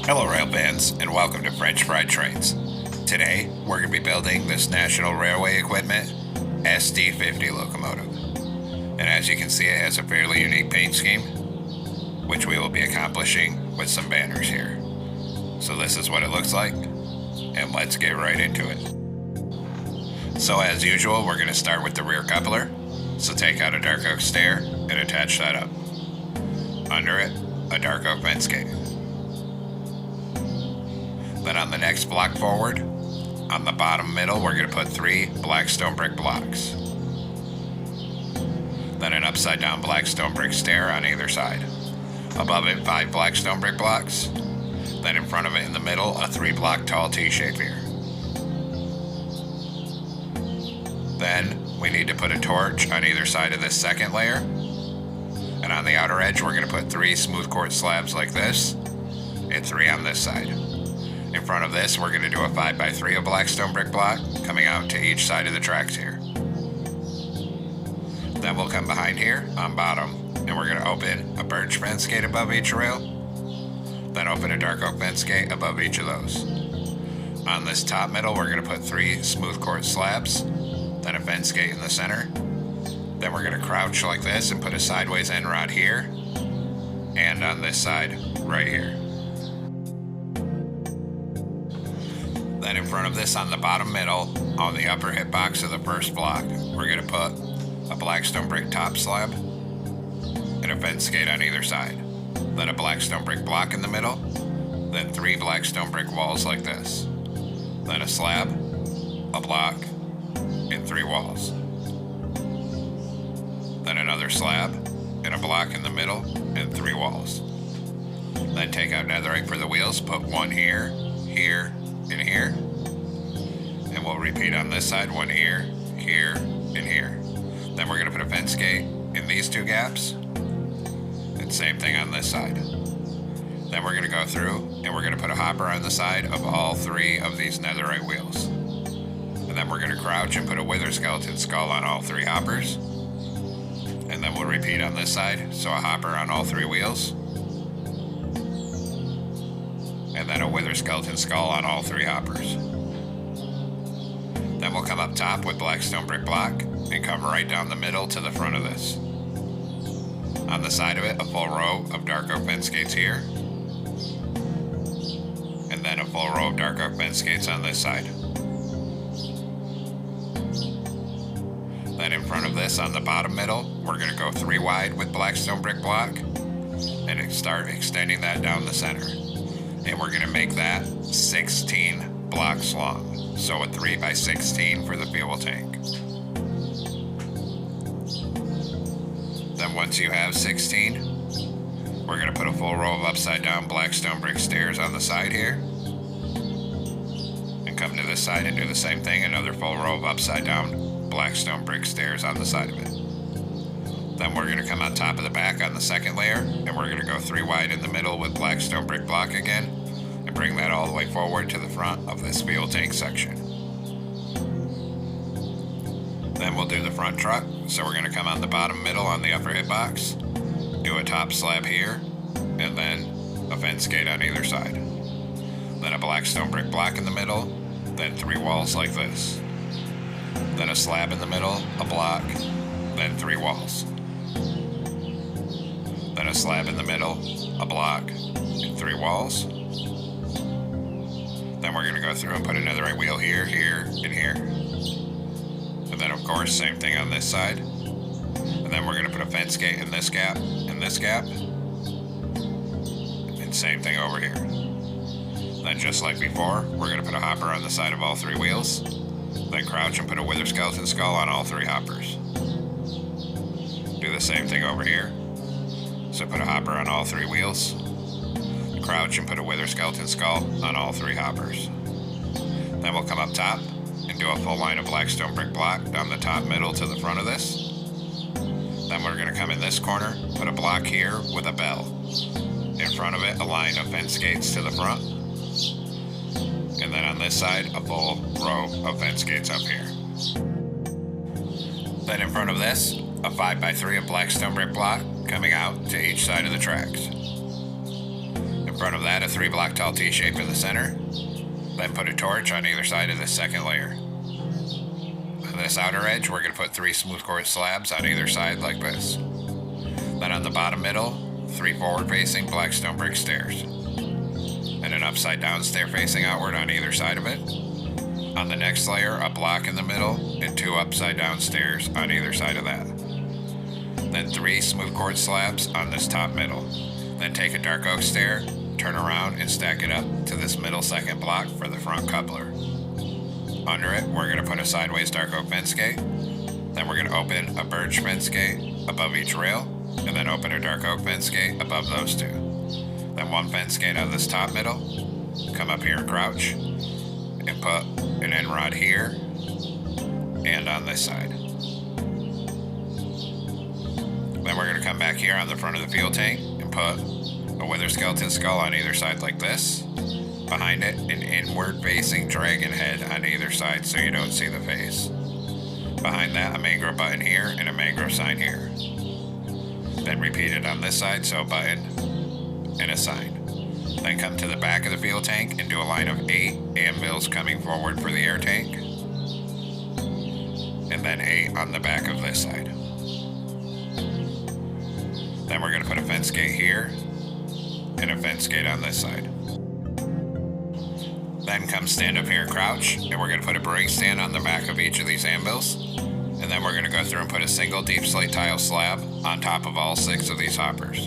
Hello rail fans, and welcome to French Fried Trains. Today, we're going to be building this National Railway Equipment SD50 locomotive. And as you can see, it has a fairly unique paint scheme, which we will be accomplishing with some banners here. So this is what it looks like, and let's get right into it. So as usual, we're going to start with the rear coupler. So take out a dark oak stair and attach that up. Under it, a dark oak fence gate. Then on the next block forward, on the bottom middle, we're going to put 3 black stone brick blocks. Then an upside down black stone brick stair on either side. Above it, 5 black stone brick blocks. Then in front of it in the middle, a 3 block tall T-shape here. Then we need to put a torch on either side of this second layer. And on the outer edge, we're going to put 3 smooth quartz slabs like this, and 3 on this side. In front of this, we're going to do a 5x3 of black stone brick block coming out to each side of the tracks here. Then we'll come behind here on bottom, and we're going to open a birch fence gate above each rail, then open a dark oak fence gate above each of those. On this top middle, we're going to put 3 smooth quartz slabs, then a fence gate in the center. Then we're going to crouch like this and put a sideways end rod here, and on this side right here. Then in front of this on the bottom middle, on the upper hip box of the first block, we're going to put a black stone brick top slab and a fence gate on either side. Then a black stone brick block in the middle, then 3 black stone brick walls like this. Then a slab, a block, and 3 walls. Then another slab and a block in the middle and 3 walls. Then take out netherite for the wheels, put 1 here, here, and here. And we'll repeat on this side, 1 here, here, and here. Then we're going to put a fence gate in these 2 gaps. And same thing on this side. Then we're going to go through and we're going to put a hopper on the side of all 3 of these netherite wheels. And then we're going to crouch and put a wither skeleton skull on all 3 hoppers. And then we'll repeat on this side, so a hopper on all 3 wheels. And then a wither skeleton skull on all 3 hoppers. Then we'll come up top with black stone brick block and come right down the middle to the front of this. On the side of it, a full row of dark oak fence gates here. And then a full row of dark oak fence gates on this side. Then in front of this on the bottom middle, we're going to go 3 wide with black stone brick block and start extending that down the center. And we're going to make that 16 blocks long. So a 3x16 for the fuel tank. Then once you have 16, we're going to put a full row of upside down black stone brick stairs on the side here. And come to this side and do the same thing, another full row of upside down black stone brick stairs on the side of it. Then we're going to come on top of the back on the second layer, and we're going to go 3 wide in the middle with black stone brick block again, and bring that all the way forward to the front of this fuel tank section. Then we'll do the front truck, so we're going to come on the bottom middle on the upper hip box, do a top slab here, and then a fence gate on either side. Then a black stone brick block in the middle, then 3 walls like this. Then a slab in the middle, a block, then 3 walls. Then a slab in the middle, a block, and 3 walls. Then we're going to go through and put another wheel here, here, and here. And then of course, same thing on this side. And then we're going to put a fence gate in this gap, and this gap. And same thing over here. Then just like before, we're going to put a hopper on the side of all 3 wheels. Then crouch and put a wither skeleton skull on all 3 hoppers. Do the same thing over here. So put a hopper on all 3 wheels. Crouch and put a wither skeleton skull on all 3 hoppers. Then we'll come up top and do a full line of black stone brick block down the top middle to the front of this. Then we're going to come in this corner, put a block here with a bell. In front of it, a line of fence gates to the front. And then on this side, a full row of fence gates up here. Then in front of this, a 5x3 of black stone brick block coming out to each side of the tracks. In In front of that, a 3-block tall T-shape in the center. Then put a torch on either side of this second layer. On this outer edge, we're going to put 3 smooth quartz slabs on either side like this. Then on the bottom middle, 3 forward-facing black stone brick stairs. And an upside-down stair facing outward on either side of it. On the next layer, a block in the middle and 2 upside-down stairs on either side of that. Then 3 smooth quartz slabs on this top middle. Then take a dark oak stair, turn around and stack it up to this middle second block for the front coupler. Under it, we're going to put a sideways dark oak fence gate. Then we're going to open a birch fence gate above each rail, and then open a dark oak fence gate above those 2. Then 1 fence gate on this top middle. Come up here and crouch, and put an end rod here and on this side. Then we're going to come back here on the front of the fuel tank and put a wither skeleton skull on either side like this. Behind it, an inward facing dragon head on either side so you don't see the face. Behind that, a mangrove button here and a mangrove sign here. Then repeat it on this side, so a button and a sign. Then come to the back of the fuel tank and do a line of 8 anvils coming forward for the air tank. And then 8 on the back of this side. Then we're going to put a fence gate here and a fence gate on this side. Then come stand up here and crouch, and we're going to put a brewing stand on the back of each of these anvils. And then we're going to go through and put a single deep slate tile slab on top of all 6 of these hoppers.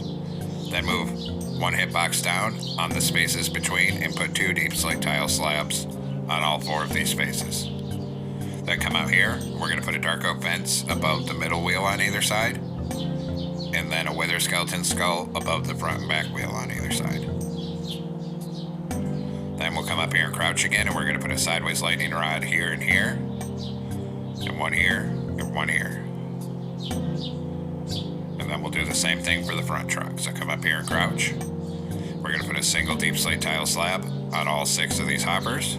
Then move 1 hitbox down on the spaces between and put 2 deep slate tile slabs on all 4 of these spaces. Then come out here, we're going to put a dark oak fence above the middle wheel on either side, and then a wither skeleton skull above the front and back wheel on either side. Then we'll come up here and crouch again, and we're going to put a sideways lightning rod here and here, and 1 here, and 1 here. And then we'll do the same thing for the front truck. So come up here and crouch. We're going to put a single deep slate tile slab on all 6 of these hoppers.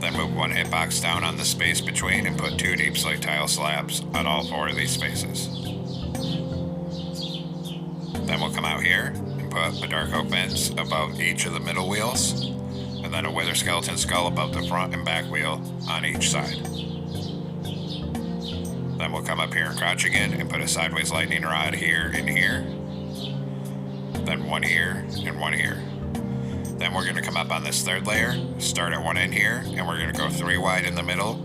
Then move 1 hitbox down on the space between and put 2 deep slate tile slabs on all 4 of these spaces. Then we'll come out here and put a dark oak fence above each of the middle wheels, and then a wither skeleton skull above the front and back wheel on each side. Then we'll come up here and crouch again and put a sideways lightning rod here and here. Then 1 here and 1 here. Then we're going to come up on this 3rd layer, start at 1 end here, and we're going to go 3 wide in the middle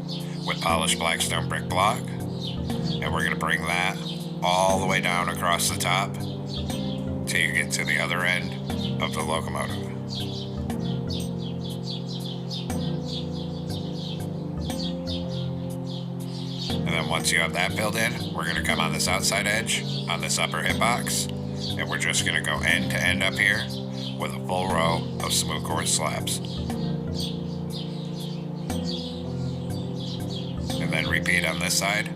with polished black stone brick block. And we're going to bring that all the way down across the top till you get to the other end of the locomotive. And then once you have that filled in, we're going to come on this outside edge, on this upper hitbox, and we're just going to go end to end up here with a full row of smooth quartz slabs. And then repeat on this side.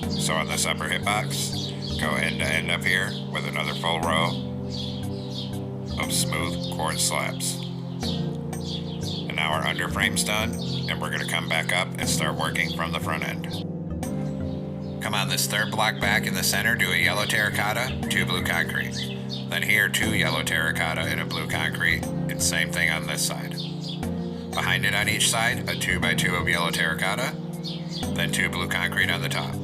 So on this upper hitbox, go end to end up here with another full row of smooth quartz slabs. And now our under frame's done, and we're going to come back up and start working from the front end. Come on this 3rd block back in the center, do a yellow terracotta, 2 blue concrete. Then here, 2 yellow terracotta and a blue concrete, and same thing on this side. Behind it on each side, a 2x2 of yellow terracotta, then 2 blue concrete on the top.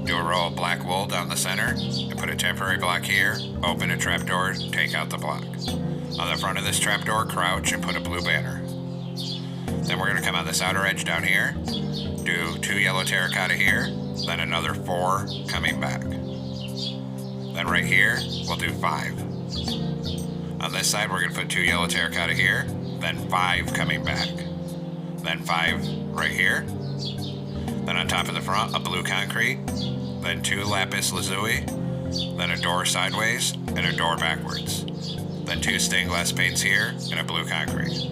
Do a row of black wool down the center, and put a temporary block here, open a trapdoor, take out the block. On the front of this trapdoor, crouch and put a blue banner. Then we're going to come on this outer edge down here, do 2 yellow terracotta here, then another 4 coming back. Then right here, we'll do 5. On this side, we're going to put 2 yellow terracotta here, then 5 coming back. Then 5 right here. Then on top of the front, a blue concrete, then 2 lapis lazuli, then a door sideways, and a door backwards. Then 2 stained glass paints here, and a blue concrete.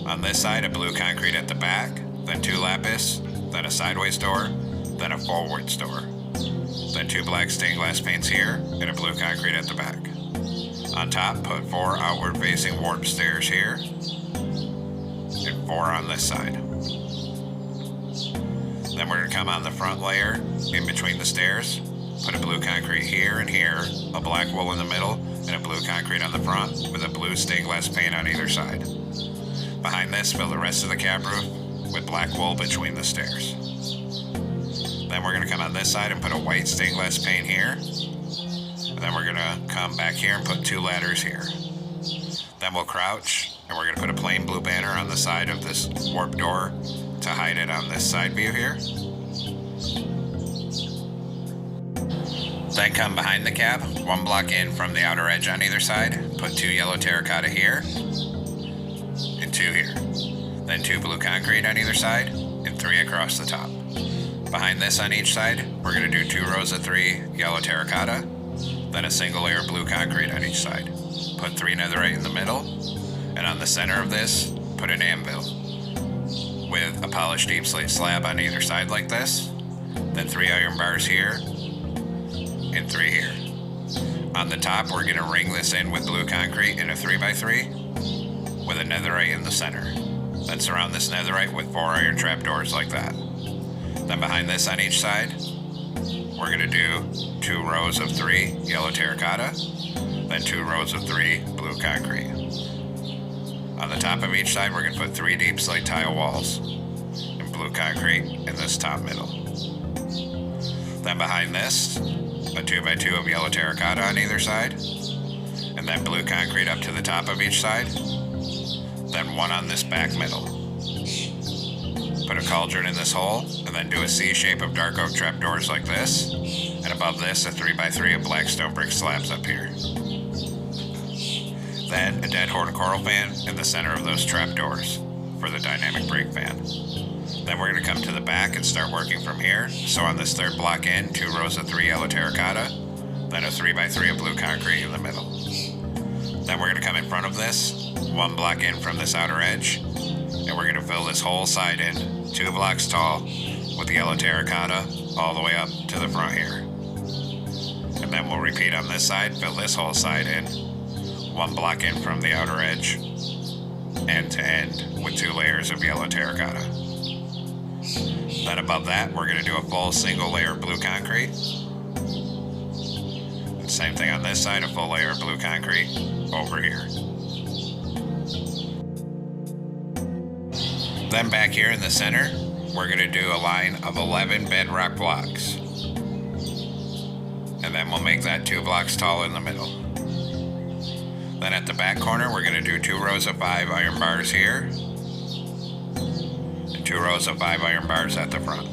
On this side, a blue concrete at the back, then 2 lapis, then a sideways door, then a forwards door. Then 2 black stained glass paints here, and a blue concrete at the back. On top, put 4 outward facing warp stairs here, and 4 on this side. Then we're going to come on the front layer, in between the stairs, put a blue concrete here and here, a black wool in the middle, and a blue concrete on the front with a blue stained glass paint on either side. Behind this, fill the rest of the cab roof with black wool between the stairs. Then we're going to come on this side and put a white stained glass paint here. And then we're going to come back here and put 2 ladders here. Then we'll crouch and we're going to put a plain blue banner on the side of this warp door to hide it on this side view here. Then come behind the cab, 1 block in from the outer edge on either side, put 2 yellow terracotta here, and 2 here. Then 2 blue concrete on either side, and 3 across the top. Behind this on each side, we're going to do 2 rows of 3 yellow terracotta, then a single layer of blue concrete on each side. Put 3 netherite in the middle, and on the center of this, put an anvil with a polished deep slate slab on either side like this, then 3 iron bars here, and 3 here. On the top, we're going to ring this in with blue concrete in a 3x3 with a netherite in the center. Then surround this netherite with 4 iron trapdoors like that. Then behind this on each side, we're going to do 2 rows of 3 yellow terracotta, then 2 rows of 3 blue concrete. On the top of each side, we're going to put 3 deep slate tile walls and blue concrete in this top middle. Then behind this, a 2x2 of yellow terracotta on either side, and then blue concrete up to the top of each side, then 1 on this back middle. Put a cauldron in this hole, and then do a C shape of dark oak trapdoors like this, and above this, a 3x3 of black stone brick slabs up here. Then a dead horn coral fan in the center of those trapdoors for the dynamic brake fan. Then we're going to come to the back and start working from here. So on this 3rd block in, 2 rows of 3 yellow terracotta, then a 3x3 of blue concrete in the middle. Then we're going to come in front of this, 1 block in from this outer edge, and we're going to fill this whole side in, 2 blocks tall, with the yellow terracotta all the way up to the front here. And then we'll repeat on this side, fill this whole side in, 1 block in from the outer edge, end to end, with 2 layers of yellow terracotta. Then above that, we're going to do a full single layer of blue concrete. And same thing on this side, a full layer of blue concrete over here. Then back here in the center, we're going to do a line of 11 bedrock blocks. And then we'll make that 2 blocks tall in the middle. Then at the back corner, we're going to do 2 rows of 5 iron bars here, 2 rows of 5 iron bars at the front.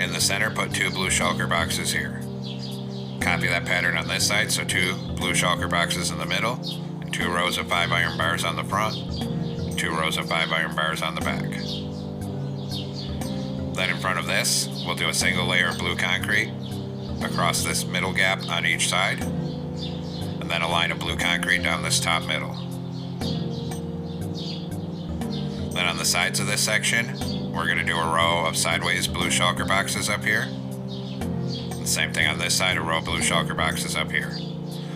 In the center, put 2 blue shulker boxes here. Copy that pattern on this side, so 2 blue shulker boxes in the middle, and 2 rows of 5 iron bars on the front, and 2 rows of 5 iron bars on the back. Then in front of this, we'll do a single layer of blue concrete across this middle gap on each side, and then a line of blue concrete down this top middle. Then on the sides of this section, we're going to do a row of sideways blue shulker boxes up here. And same thing on this side, a row of blue shulker boxes up here.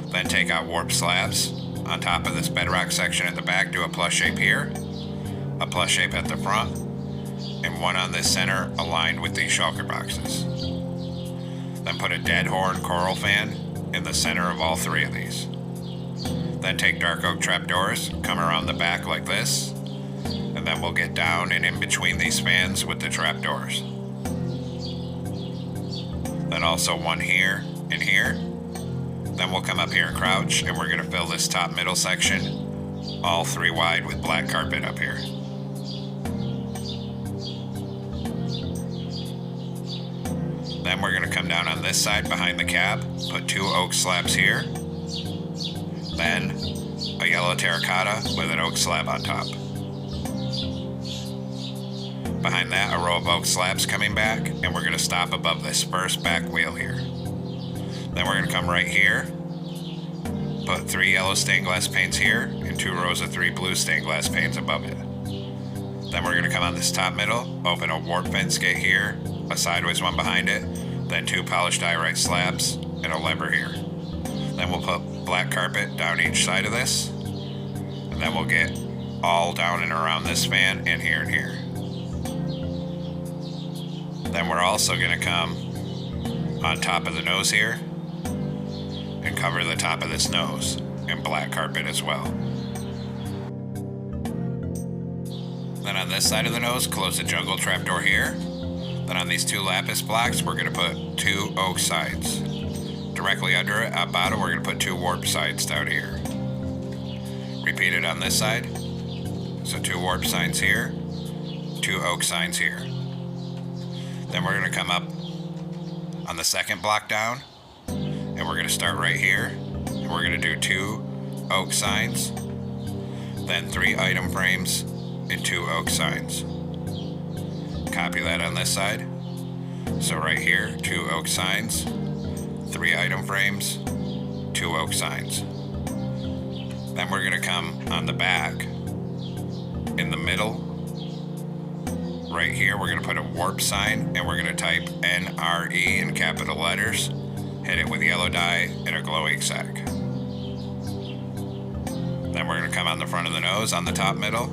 Then take out warp slabs. On top of this bedrock section at the back, do a plus shape here, a plus shape at the front, and 1 on this center aligned with these shulker boxes. Then put a dead horn coral fan in the center of all 3 of these. Then take dark oak trapdoors, come around the back like this, and then we'll get down and in between these fans with the trapdoors. Then also 1 here and here. Then we'll come up here and crouch, and we're going to fill this top middle section, all 3 wide with black carpet up here. Then we're going to come down on this side behind the cab, put 2 oak slabs here, then a yellow terracotta with an oak slab on top. Behind that, a row of oak slabs coming back, and we're going to stop above this first back wheel here. Then we're going to come right here, put 3 yellow stained glass panes here, and 2 rows of 3 blue stained glass panes above it. Then we're going to come on this top middle, open a warp fence gate here, a sideways one behind it, then 2 polished diorite slabs, and a lever here. Then we'll put black carpet down each side of this, and then we'll get all down and around this fan and here and here. Then we're also going to come on top of the nose here, and cover the top of this nose in black carpet as well. Then on this side of the nose, close the jungle trapdoor here. Then on these 2 lapis blocks, we're going to put 2 oak sides. Directly under it, at bottom, we're going to put 2 warp sides down here. Repeat it on this side. So 2 warp signs here, 2 oak signs here. Then we're going to come up on the second block down, and we're going to start right here, and we're going to do 2 oak signs, then 3 item frames and 2 oak signs. Copy that on this side. So right here, 2 oak signs, 3 item frames, 2 oak signs. Then we're going to come on the back, in the middle, right here, we're going to put a warp sign, and we're going to type NRE in capital letters, hit it with yellow dye and a glow ink sac. Then we're going to come on the front of the nose on the top middle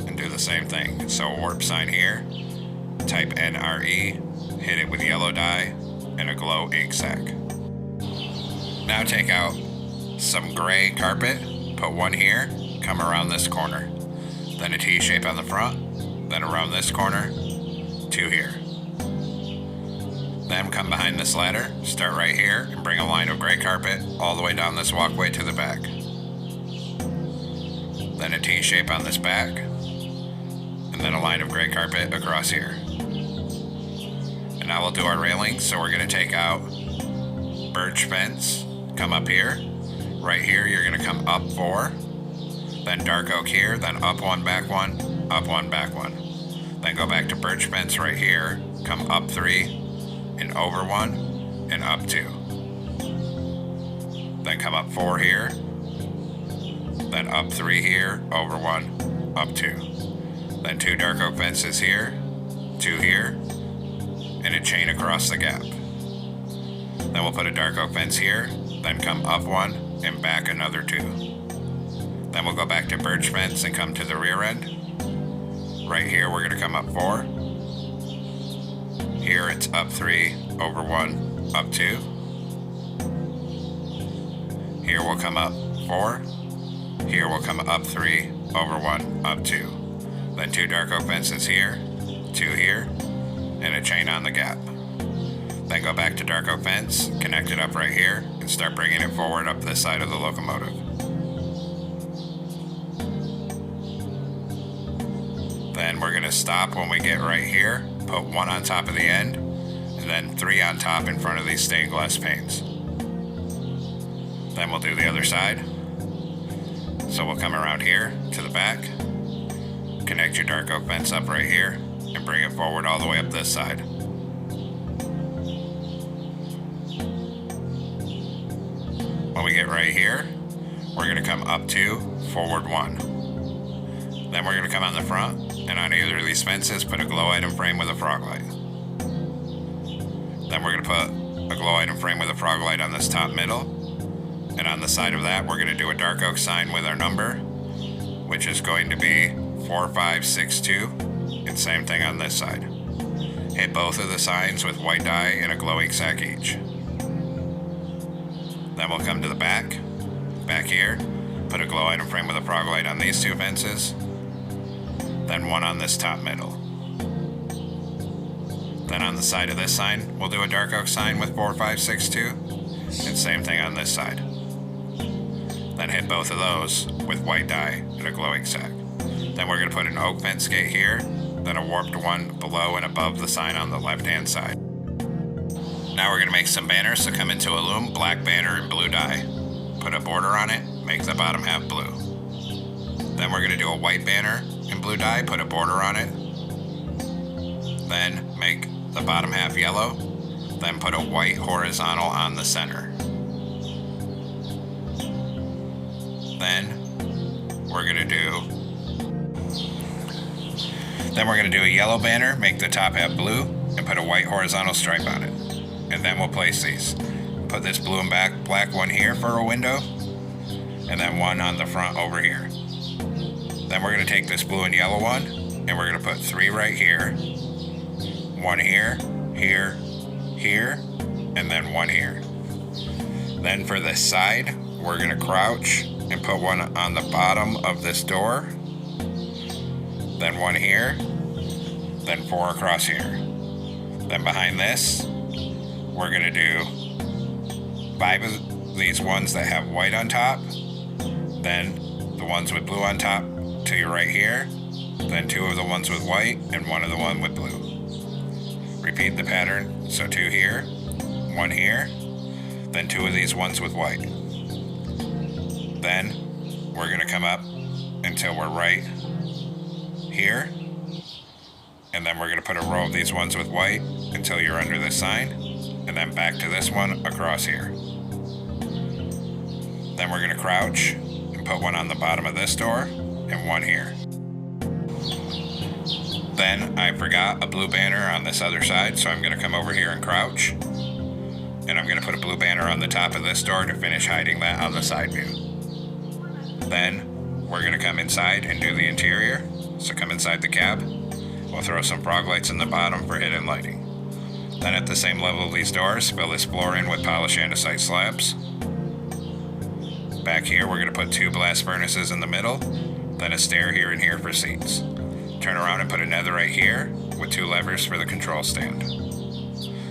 and do the same thing. So a warp sign here, type NRE, hit it with yellow dye and a glow ink sac. Now take out some gray carpet, put 1 here, come around this corner. Then a T shape on the front, then around this corner, 2 here. Then come behind this ladder, start right here, and bring a line of gray carpet all the way down this walkway to the back. Then a T shape on this back, and then a line of gray carpet across here. And now we'll do our railings, so we're going to take out birch fence, come up here. Right here, you're going to come up 4. Then dark oak here, then up 1, back 1, up 1, back 1. Then go back to birch fence right here, come up 3, and over 1, and up 2. Then come up 4 here, then up 3 here, over 1, up 2. Then 2 dark oak fences here, 2 here, and a chain across the gap. Then we'll put a dark oak fence here, then come up 1, and back another 2. Then we'll go back to birch fence and come to the rear end. Right here, we're going to come up 4. Here it's up 3, over 1, up 2. Here we'll come up 4. Here we'll come up 3, over 1, up 2. Then 2 dark oak fences here, 2 here, and a chain on the gap. Then go back to dark oak fence, connect it up right here, and start bringing it forward up this side of the locomotive. Then we're going to stop when we get right here, put 1 on top of the end, and then 3 on top in front of these stained glass panes. Then we'll do the other side. So we'll come around here to the back, connect your dark oak fence up right here, and bring it forward all the way up this side. When we get right here, we're going to come up 2, forward 1. Then we're going to come on the front, and on either of these fences, put a glow item frame with a frog light. Then we're going to put a glow item frame with a frog light on this top middle, and on the side of that, we're going to do a dark oak sign with our number, which is going to be 4562, and same thing on this side. Hit both of the signs with white dye and a glow ink sac each. Then we'll come to the back here, put a glow item frame with a frog light on these 2 fences, then 1 on this top middle. Then on the side of this sign, we'll do a dark oak sign with 4562, and same thing on this side. Then hit both of those with white dye and a glow ink sac. Then we're going to put an oak fence gate here, then a warped one below and above the sign on the left-hand side. Now we're going to make some banners, so come into a loom, black banner and blue dye. Put a border on it, make the bottom half blue. Then we're going to do a white banner in blue dye, put a border on it. Then make the bottom half yellow, then put a white horizontal on the center. Then we're going to do a yellow banner, make the top half blue, and put a white horizontal stripe on it. And then we'll place these. Put this blue and black one here for a window, and then 1 on the front over here. Then we're going to take this blue and yellow one, and we're going to put 3 right here, 1 here, here, here, and then one here. Then for the side, we're going to crouch and put one on the bottom of this door, then one here, then 4 across here. Then behind this, we're going to do 5 of these ones that have white on top, then the ones with blue on top to your right here, then 2 of the ones with white and 1 of the one with blue. Repeat the pattern, so 2 here, 1 here, then 2 of these ones with white. Then we're going to come up until we're right here, and then we're going to put a row of these ones with white until you're under this sign, and then back to this one across here. Then we're going to crouch and put one on the bottom of this door and one here. Then I forgot a blue banner on this other side, so I'm going to come over here and crouch, and I'm going to put a blue banner on the top of this door to finish hiding that on the side view. Then we're going to come inside and do the interior. So come inside the cab. We'll throw some frog lights in the bottom for hidden lighting. Then at the same level of these doors, fill this floor in with polished andesite slabs. Back here, we're going to put 2 blast furnaces in the middle, then a stair here and here for seats. Turn around and put a netherite here with 2 levers for the control stand.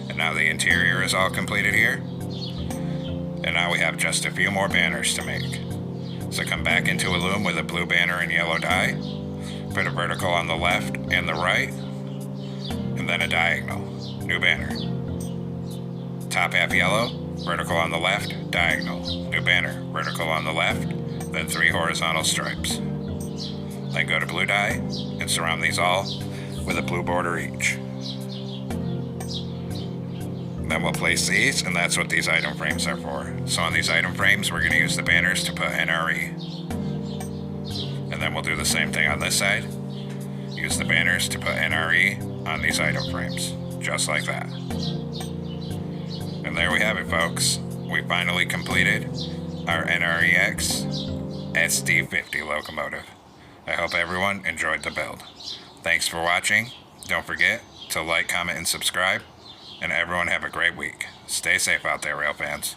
And now the interior is all completed here. And now we have just a few more banners to make. So come back into a loom with a blue banner and yellow dye. Put a vertical on the left and the right, and then a diagonal. New banner. Top half yellow, vertical on the left, diagonal. New banner, vertical on the left, then 3 horizontal stripes. Then go to blue dye and surround these all with a blue border each. Then we'll place these, and that's what these item frames are for. So on these item frames, we're going to use the banners to put NRE. And then we'll do the same thing on this side. Use the banners to put NRE on these item frames, just like that. And there we have it, folks. We finally completed our NREX SD50 locomotive. I hope everyone enjoyed the build. Thanks for watching. Don't forget to like, comment, and subscribe. And everyone have a great week. Stay safe out there, rail fans.